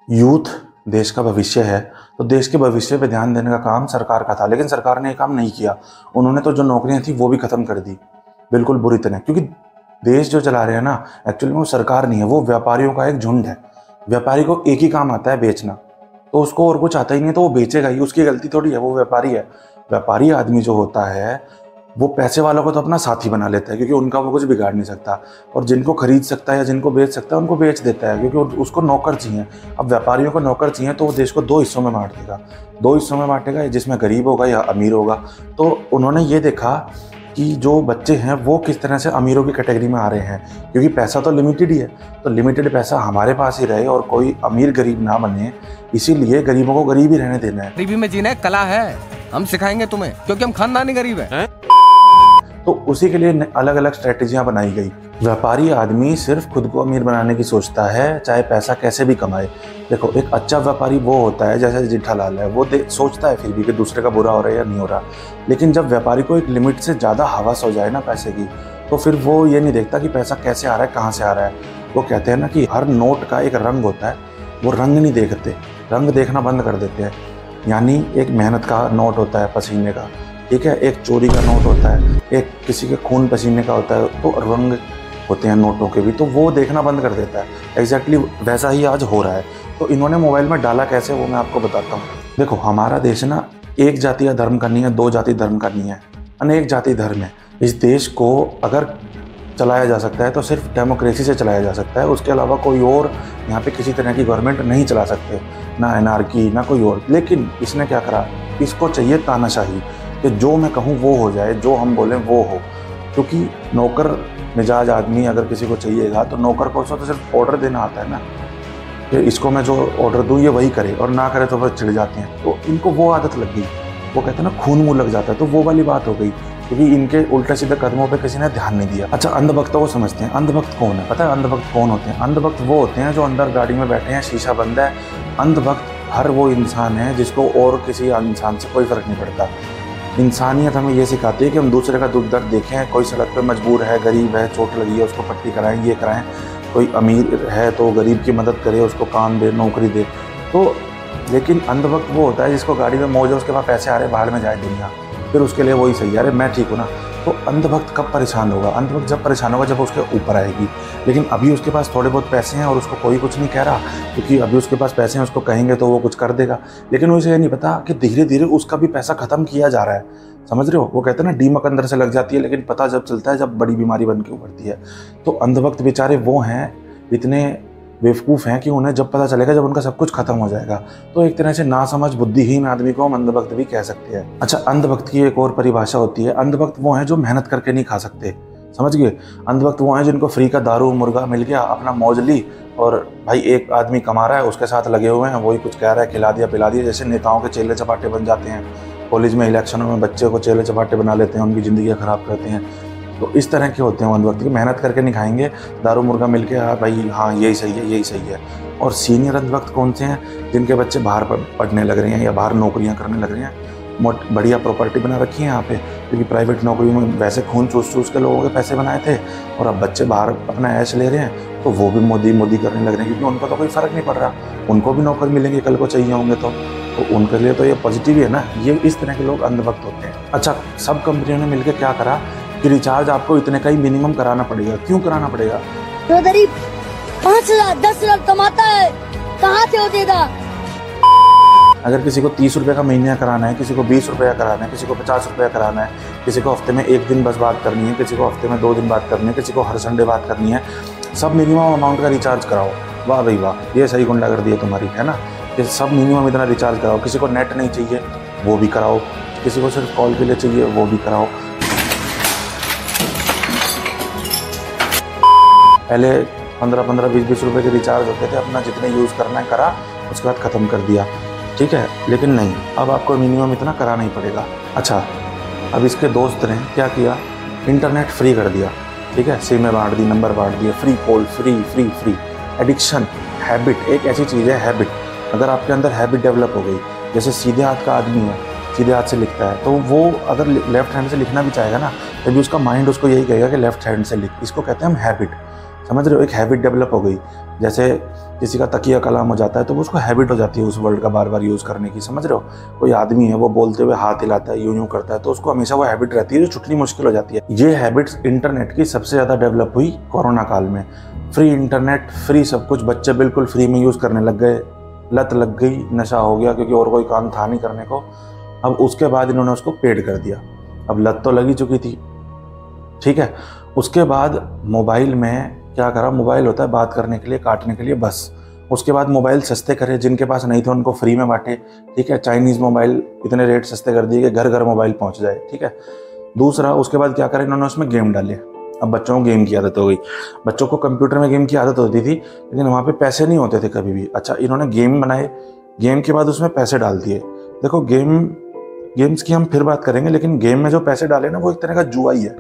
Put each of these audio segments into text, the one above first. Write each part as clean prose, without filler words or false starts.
Youth देश का भविष्य है, तो देश के भविष्य पे ध्यान देने का काम सरकार का था, लेकिन सरकार ने ये काम नहीं किया। उन्होंने तो जो नौकरियां थी वो भी खत्म कर दी, बिल्कुल बुरी तरह। क्योंकि देश जो चला रहे हैं ना, एक्चुअली में वो सरकार नहीं है, वो व्यापारियों का एक झुंड है। व्यापारी को एक ही काम आता है, बेचना, तो उसको और कुछ आता ही नहीं, तो वो बेचेगा ही, उसकी गलती थोड़ी है, वो व्यापारी है। व्यापारी आदमी जो होता है वो पैसे वालों को तो अपना साथी बना लेता है, क्योंकि उनका वो कुछ बिगाड़ नहीं सकता, और जिनको खरीद सकता है या जिनको बेच सकता है उनको बेच देता है, क्योंकि उसको नौकर चाहिए। अब व्यापारियों को नौकर चाहिए तो वो देश को दो हिस्सों में बांट देगा, दो हिस्सों में बांटेगा, जिसमें गरीब होगा या अमीर होगा। तो उन्होंने ये देखा कि जो बच्चे हैं वो किस तरह से अमीरों की कैटेगरी में आ रहे हैं, क्योंकि पैसा तो लिमिटेड ही है, तो लिमिटेड पैसा हमारे पास ही रहे और कोई अमीर गरीब ना बने, इसीलिए गरीबों को गरीब ही रहने देना है। गरीबी में जीना कला है, हम सिखाएंगे तुम्हें, क्योंकि हम खानदानी गरीब हैं। तो उसी के लिए अलग अलग स्ट्रेटेजियां बनाई गई। व्यापारी आदमी सिर्फ खुद को अमीर बनाने की सोचता है, चाहे पैसा कैसे भी कमाए। देखो, एक अच्छा व्यापारी वो होता है जैसे जेठालाल है, वो सोचता है फिर भी कि दूसरे का बुरा हो रहा है या नहीं हो रहा। लेकिन जब व्यापारी को एक लिमिट से ज़्यादा हवस हो जाए ना पैसे की, तो फिर वो ये नहीं देखता कि पैसा कैसे आ रहा है, कहाँ से आ रहा है। वो कहते हैं ना कि हर नोट का एक रंग होता है, वो रंग नहीं देखते, रंग देखना बंद कर देते हैं। यानी एक मेहनत का नोट होता है, पसीने का, ठीक है, एक चोरी का नोट होता है, एक किसी के खून पसीने का होता है, तो रंग होते हैं नोटों के भी, तो वो देखना बंद कर देता है। एग्जैक्टली वैसा ही आज हो रहा है। तो इन्होंने मोबाइल में डाला कैसे, वो मैं आपको बताता हूँ। देखो, हमारा देश ना एक जाति या धर्म का नहीं है, दो जाति धर्म का नहीं है, अनेक जाति धर्म है। इस देश को अगर चलाया जा सकता है तो सिर्फ डेमोक्रेसी से चलाया जा सकता है, उसके अलावा कोई और यहाँ पे किसी तरह की गवर्नमेंट नहीं चला सकते, ना एनार्की ना कोई और। लेकिन इसने क्या करा, इसको चाहिए तानाशाही, कि जो मैं कहूँ वो हो जाए, जो हम बोलें वो हो। क्योंकि नौकर मिजाज आदमी अगर किसी को चाहिएगा तो नौकर को तो सिर्फ ऑर्डर देना आता है ना, कि इसको मैं जो ऑर्डर दूँ ये वही करे, और ना करे तो फिर चिढ़ जाते हैं। तो इनको वो आदत लग गई, वो कहते हैं ना खून मुँह लग जाता है, तो वो वाली बात हो गई, क्योंकि इनके उल्टे सीधे कदमों पे किसी ने ध्यान नहीं दिया। अच्छा, अंधभक्तों को समझते हैं। अंधभक्त कौन है? पता है अंधभक्त कौन होते हैं? अंधभक्त वो होते हैं जो अंदर गाड़ी में बैठे हैं, शीशा बंद है। अंधभक्त हर वो इंसान है जिसको और किसी इंसान से कोई फर्क नहीं पड़ता। इंसानियत हमें ये सिखाती है कि हम दूसरे का दुख दर्द देखें। कोई सड़क पर मजबूर है, गरीब है, चोट लगी है, उसको पट्टी कराएं, ये कराएं। कोई अमीर है तो गरीब की मदद करे, उसको काम दे, नौकरी दे। तो लेकिन अंधभक्त वो होता है जिसको गाड़ी में मौज है, उसके पास पैसे आ रहे, बाहर में जाए दुनिया, फिर उसके लिए वही सही है, अरे मैं ठीक हूँ ना। तो अंधभक्त कब परेशान होगा? अंधभक्त जब परेशान होगा जब उसके ऊपर आएगी। लेकिन अभी उसके पास थोड़े बहुत पैसे हैं और उसको कोई कुछ नहीं कह रहा, क्योंकि अभी उसके पास पैसे हैं, उसको कहेंगे तो वो कुछ कर देगा। लेकिन उसे ये नहीं पता कि धीरे धीरे उसका भी पैसा खत्म किया जा रहा है। समझ रहे हो? वो कहते हैं ना, दीमक अंदर से लग जाती है, लेकिन पता जब चलता है जब बड़ी बीमारी बन के उभरती है। तो अंधभक्त बेचारे वो हैं, इतने बेवकूफ़ हैं कि उन्हें जब पता चलेगा जब उनका सब कुछ खत्म हो जाएगा। तो एक तरह से नासमझ बुद्धिहीन आदमी को हम अंधभक्त भी कह सकते हैं। अच्छा, अंधभक्त की एक और परिभाषा होती है। अंधभक्त वो हैं जो मेहनत करके नहीं खा सकते, समझ गए? अंधभक्त वो हैं जिनको फ्री का दारू मुर्गा मिल गया, अपना मौज ली, और भाई एक आदमी कमा रहा है उसके साथ लगे हुए हैं, वही कुछ कह रहा है, खिला दिया पिला दिया। जैसे नेताओं के चेले चपाटे बन जाते हैं, कॉलेज में इलेक्शनों में बच्चे को चेले चपाटे बना लेते हैं, उनकी ज़िंदगी खराब करते हैं। तो इस तरह के होते हैं अंधभक्त, की मेहनत करके नहीं खाएंगे, दारू मुर्गा मिल के हाँ भाई हाँ यही सही है, यही सही है। और सीनियर अंधभक्त कौन से हैं? जिनके बच्चे बाहर पढ़ने लग रहे हैं या बाहर नौकरियां करने लग रहे हैं, बढ़िया प्रॉपर्टी बना रखी है यहाँ पे, क्योंकि प्राइवेट नौकरी में वैसे खून चूस चूस के लोगों के पैसे बनाए थे, और अब बच्चे बाहर अपना ऐश ले रहे हैं, तो वो भी मोदी मोदी करने लग रहे हैं, क्योंकि उनको तो कोई फ़र्क नहीं पड़ रहा, उनको भी नौकर मिलेंगे कल को चाहिए होंगे तो उनके लिए तो ये पॉजिटिव ही है ना। ये इस तरह के लोग अंधभक्त होते हैं। अच्छा, सब कंपनियों ने मिलकर क्या करा कि रिचार्ज आपको इतने का ही मिनिमम कराना पड़ेगा। क्यों कराना पड़ेगा? जो गरीब 5,000 10,000 कमाता है, कहाँ से वो देगा? अगर किसी को 30 रुपये का महीना कराना है, किसी को 20 रुपये कराना है, किसी को 50 रुपये कराना है, किसी को हफ्ते में 1 दिन बस बात करनी है, किसी को हफ्ते में 2 दिन बात करनी है, किसी को हर संडे बात करनी है, सब मिनिमम अमाउंट का रिचार्ज कराओ। वाह भाई वाह, ये सही गुंडागर्दी है तुम्हारी, है ना? कि सब मिनिमम इतना रिचार्ज कराओ। किसी को नेट नहीं चाहिए वो भी कराओ, किसी को सिर्फ कॉल के लिए चाहिए वो भी कराओ। पहले 15-15 20-20 रुपये के रिचार्ज होते थे, अपना जितने यूज़ करना है करा, उसके बाद ख़त्म कर दिया, ठीक है। लेकिन नहीं, अब आपको मिनिमम इतना कराना ही पड़ेगा। अच्छा, अब इसके दोस्त ने क्या किया, इंटरनेट फ्री कर दिया, ठीक है, सिमें बांट दी, नंबर बांट दिए, free call, free free free. Addiction, habit एक ऐसी चीज़ है, हैबिट, अगर आपके अंदर हैबिट डेवलप हो गई, जैसे सीधे हाथ का आदमी है, सीधे हाथ से लिखता है, तो वो अगर लेफ्ट हैंड से लिखना भी चाहेगा ना, तभी उसका माइंड उसको यही कहेगा कि लेफ्ट हैंड से लिख। इसको कहते हैं हम हैबिट, समझ रहे हो, एक हैबिट डेवलप हो गई। जैसे किसी का तकिया कलाम हो जाता है तो उसको हैबिट हो जाती है उस वर्ड का बार बार यूज़ करने की, समझ रहे हो। कोई आदमी है वो बोलते हुए हाथ हिलाता है, यूं यूं करता है, तो उसको हमेशा वो हैबिट रहती है जो छुटनी मुश्किल हो जाती है। ये हैबिट्स इंटरनेट की सबसे ज़्यादा डेवलप हुई कोरोना काल में। फ्री इंटरनेट, फ्री सब कुछ, बच्चे बिल्कुल फ्री में यूज़ करने लग गए, लत लग गई, नशा हो गया, क्योंकि और कोई काम था नहीं करने को। अब उसके बाद इन्होंने उसको पेड कर दिया। अब लत तो लगी चुकी थी, ठीक है। उसके बाद मोबाइल में क्या करा, मोबाइल होता है बात करने के लिए, काटने के लिए, बस। उसके बाद मोबाइल सस्ते करे, जिनके पास नहीं थे उनको फ्री में बांटे, ठीक है। चाइनीज़ मोबाइल इतने रेट सस्ते कर दिए कि घर घर मोबाइल पहुंच जाए, ठीक है। दूसरा, उसके बाद क्या करें, इन्होंने उसमें गेम डाले। अब बच्चों को गेम की आदत हो गई। बच्चों को कंप्यूटर में गेम की आदत होती थी, लेकिन वहाँ पे पैसे नहीं होते थे कभी भी। अच्छा, इन्होंने गेम बनाए, गेम के बाद उसमें पैसे डाल दिए। देखो, गेम्स की हम फिर बात करेंगे, लेकिन गेम में जो पैसे डाले ना, वो एक तरह का जुआ ही है।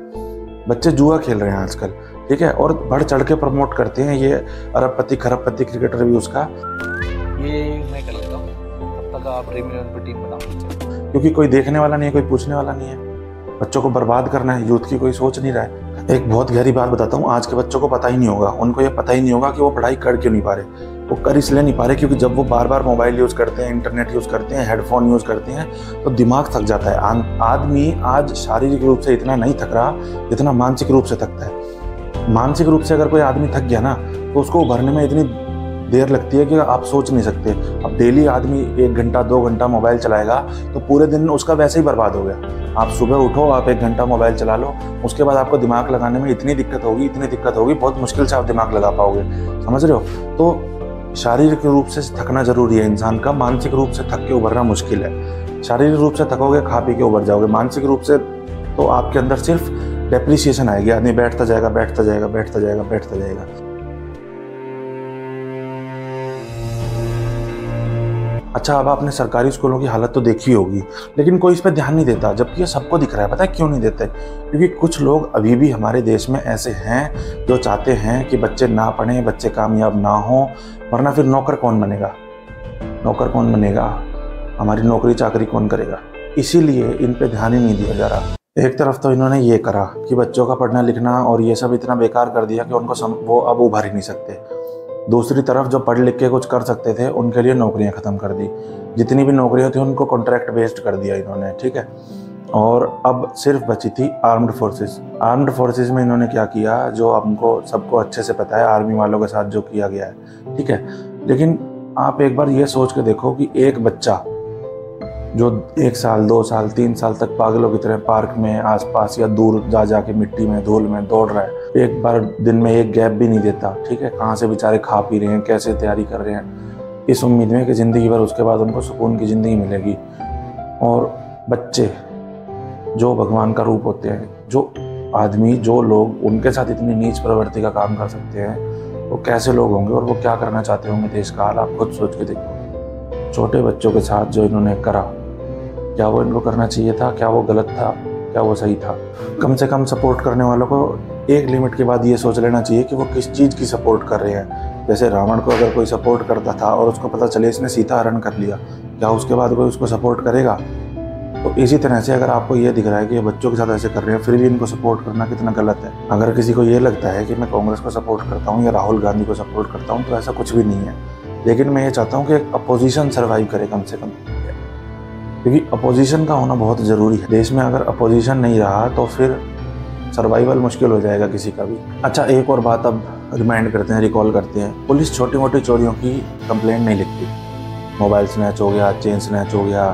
बच्चे जुआ खेल रहे हैं आजकल, ठीक है। और बढ़ चढ़ के प्रमोट करते हैं, ये अरबपति खरबपति क्रिकेटर भी उसका। ये मैं कर लेता हूँ, तब तक आप ड्रीम 11 पे टीम बनाओ। क्योंकि कोई देखने वाला नहीं है, कोई पूछने वाला नहीं है। बच्चों को बर्बाद करना है, यूथ की कोई सोच नहीं रहा है। एक बहुत गहरी बात बताता हूँ, आज के बच्चों को पता ही नहीं होगा, उनको ये पता ही नहीं होगा कि वो पढ़ाई कर क्यों नहीं पा रहे। वो कर इसलिए नहीं पा रहे क्योंकि जब वो बार बार मोबाइल यूज़ करते हैं, इंटरनेट यूज़ करते हैं, हेडफोन यूज़ करते हैं, तो दिमाग थक जाता है। आदमी आज शारीरिक रूप से इतना नहीं थक रहा जितना मानसिक रूप से थकता है। मानसिक रूप से अगर कोई आदमी थक गया ना, तो उसको उभरने में इतनी देर लगती है कि आप सोच नहीं सकते। अब डेली आदमी 1 घंटा 2 घंटा मोबाइल चलाएगा तो पूरे दिन उसका वैसे ही बर्बाद हो गया। आप सुबह उठो, आप 1 घंटा मोबाइल चला लो, उसके बाद आपको दिमाग लगाने में इतनी दिक्कत होगी, बहुत मुश्किल से आप दिमाग लगा पाओगे, समझ रहे हो। तो शारीरिक रूप से थकना जरूरी है इंसान का, मानसिक रूप से थक के उभरना मुश्किल है। शारीरिक रूप से थकोगे, खा पी के उभर जाओगे, मानसिक रूप से तो आपके अंदर सिर्फ डेप्रिसिएशन आएगी, आदमी बैठता जाएगा, बैठता जाएगा, बैठता जाएगा, बैठता जाएगा। अच्छा, अब आपने सरकारी स्कूलों की हालत तो देखी होगी, लेकिन कोई इस पर ध्यान नहीं देता, जबकि ये सबको दिख रहा है। पता है क्यों नहीं देते? क्योंकि कुछ लोग अभी भी हमारे देश में ऐसे हैं जो चाहते हैं कि बच्चे ना पढ़ें, बच्चे कामयाब ना हों, वरना फिर नौकर कौन बनेगा? नौकर कौन बनेगा? हमारी नौकरी चाकरी कौन करेगा? इसीलिए इन पे ध्यान ही नहीं दिया जा रहा। एक तरफ तो इन्होंने ये करा कि बच्चों का पढ़ना लिखना और ये सब इतना बेकार कर दिया कि उनको वो अब उभर ही नहीं सकते। दूसरी तरफ जो पढ़ लिख के कुछ कर सकते थे उनके लिए नौकरियां ख़त्म कर दी। जितनी भी नौकरियां थी उनको कॉन्ट्रैक्ट बेस्ड कर दिया इन्होंने, ठीक है। और अब सिर्फ बची थी आर्म्ड फोर्सेस। आर्म्ड फोर्सेस में इन्होंने क्या किया, जो हमको सबको अच्छे से पता है, आर्मी वालों के साथ जो किया गया है, ठीक है। लेकिन आप एक बार ये सोच के देखो कि एक बच्चा जो 1 साल 2 साल 3 साल तक पागलों की तरह पार्क में आसपास या दूर जा जाके मिट्टी में धूल में दौड़ रहा है, एक बार दिन में एक गैप भी नहीं देता, ठीक है। कहाँ से बेचारे खा पी रहे हैं, कैसे तैयारी कर रहे हैं, इस उम्मीद में कि ज़िंदगी भर उसके बाद उनको सुकून की ज़िंदगी मिलेगी। और बच्चे जो भगवान का रूप होते हैं, जो आदमी, जो लोग उनके साथ इतनी नीच प्रवृत्ति का काम कर सकते हैं, वो कैसे लोग होंगे और वो क्या करना चाहते होंगे देश का हाल आप खुद सोच के देखो। छोटे बच्चों के साथ जो इन्होंने करा, क्या वो इनको करना चाहिए था? क्या वो गलत था? क्या वो सही था? कम से कम सपोर्ट करने वालों को एक लिमिट के बाद ये सोच लेना चाहिए कि वो किस चीज़ की सपोर्ट कर रहे हैं। जैसे रावण को अगर कोई सपोर्ट करता था और उसको पता चले इसने सीता हरण कर लिया, क्या उसके बाद कोई उसको सपोर्ट करेगा? तो इसी तरह से अगर आपको ये दिख रहा है कि ये बच्चों के साथ ऐसे कर रहे हैं, फिर भी इनको सपोर्ट करना कितना गलत है। अगर किसी को ये लगता है कि मैं कांग्रेस को सपोर्ट करता हूँ या राहुल गांधी को सपोर्ट करता हूँ, तो ऐसा कुछ भी नहीं है। लेकिन मैं ये चाहता हूँ कि एक अपोजिशन सर्वाइव करे कम से कम, क्योंकि अपोजिशन का होना बहुत ज़रूरी है। देश में अगर अपोजिशन नहीं रहा तो फिर सर्वाइवल मुश्किल हो जाएगा किसी का भी। अच्छा, एक और बात अब रिमाइंड करते हैं, रिकॉल करते हैं। पुलिस छोटी मोटी चोरियों की कंप्लेंट नहीं लिखती। मोबाइल स्नैच हो गया, चेन स्नैच हो गया,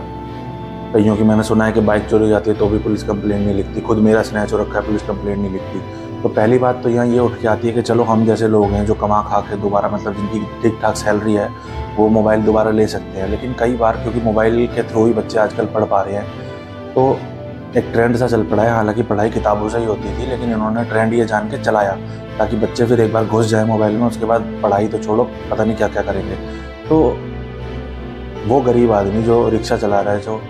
कईयों की मैंने सुना है कि बाइक चोरी हो जाती है तो भी पुलिस कंप्लेंट नहीं लिखती। खुद मेरा स्नैच हो रखा है, पुलिस कंप्लेंट नहीं लिखती। तो पहली बात तो यहाँ ये उठ के आती है कि चलो हम जैसे लोग हैं जो कमा खा के दोबारा, मतलब जिनकी ठीक ठाक सैलरी है, वो मोबाइल दोबारा ले सकते हैं। लेकिन कई बार क्योंकि मोबाइल के थ्रू ही बच्चे आजकल पढ़ पा रहे हैं, तो एक ट्रेंड सा चल पड़ा है। हालांकि पढ़ाई किताबों से ही होती थी, लेकिन इन्होंने ट्रेंड ये जान के चलाया ताकि बच्चे फिर एक बार घुस जाए मोबाइल में, उसके बाद पढ़ाई तो छोड़ो, पता नहीं क्या क्या करेंगे। तो वो गरीब आदमी जो रिक्शा चला रहा है, जो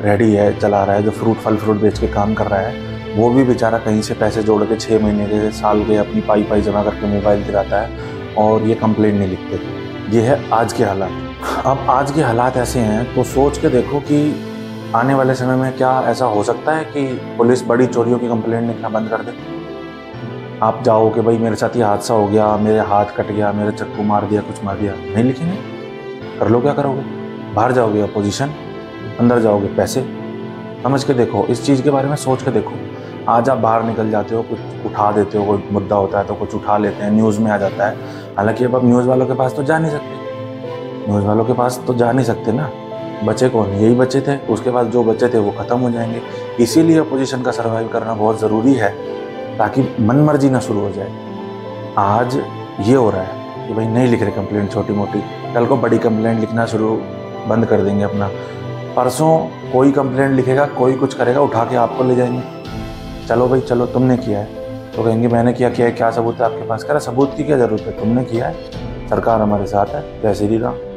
रेडी है चला रहा है, जो फल फ्रूट बेच के काम कर रहा है, वो भी बेचारा कहीं से पैसे जोड़ के 6 महीने के, साल के अपनी पाई जमा करके मोबाइल गिराता है और ये कंप्लेंट नहीं लिखते। ये है आज के हालात। अब आज के हालात ऐसे हैं तो सोच के देखो कि आने वाले समय में क्या ऐसा हो सकता है कि पुलिस बड़ी चोरियों की कंप्लेंट लिखना बंद कर दे? आप जाओ कि भाई मेरे साथ ये हादसा हो गया, मेरे हाथ कट गया, मेरे चक्कू मार दिया, कुछ मार दिया, नहीं लिखेंगे। कर लो, क्या करोगे? बाहर जाओगे अपोजिशन, अंदर जाओगे पैसे। समझ के देखो, इस चीज़ के बारे में सोच के देखो। आज आप बाहर निकल जाते हो, कुछ उठा देते हो, कोई मुद्दा होता है तो कुछ उठा लेते हैं, न्यूज़ में आ जाता है। हालांकि अब न्यूज़ वालों के पास तो जा नहीं सकते, न्यूज़ वालों के पास तो जा नहीं सकते ना। बचे कौन? यही बचे थे। उसके बाद जो बचे थे वो ख़त्म हो जाएंगे। इसीलिए अपोजिशन का सर्वाइव करना बहुत ज़रूरी है, ताकि मनमर्जी ना शुरू हो जाए। आज ये हो रहा है कि भाई नहीं लिख रहे कंप्लेंट छोटी मोटी, कल को बड़ी कंप्लेंट लिखना शुरू बंद कर देंगे अपना। परसों कोई कंप्लेंट लिखेगा, कोई कुछ करेगा, उठा के आपको ले जाएंगे। चलो भाई चलो, तुमने किया है। तो कहेंगे मैंने किया है, क्या सबूत है आपके पास? कह रहा सबूत की क्या ज़रूरत है, तुमने किया है, सरकार हमारे साथ है, जय श्री राम।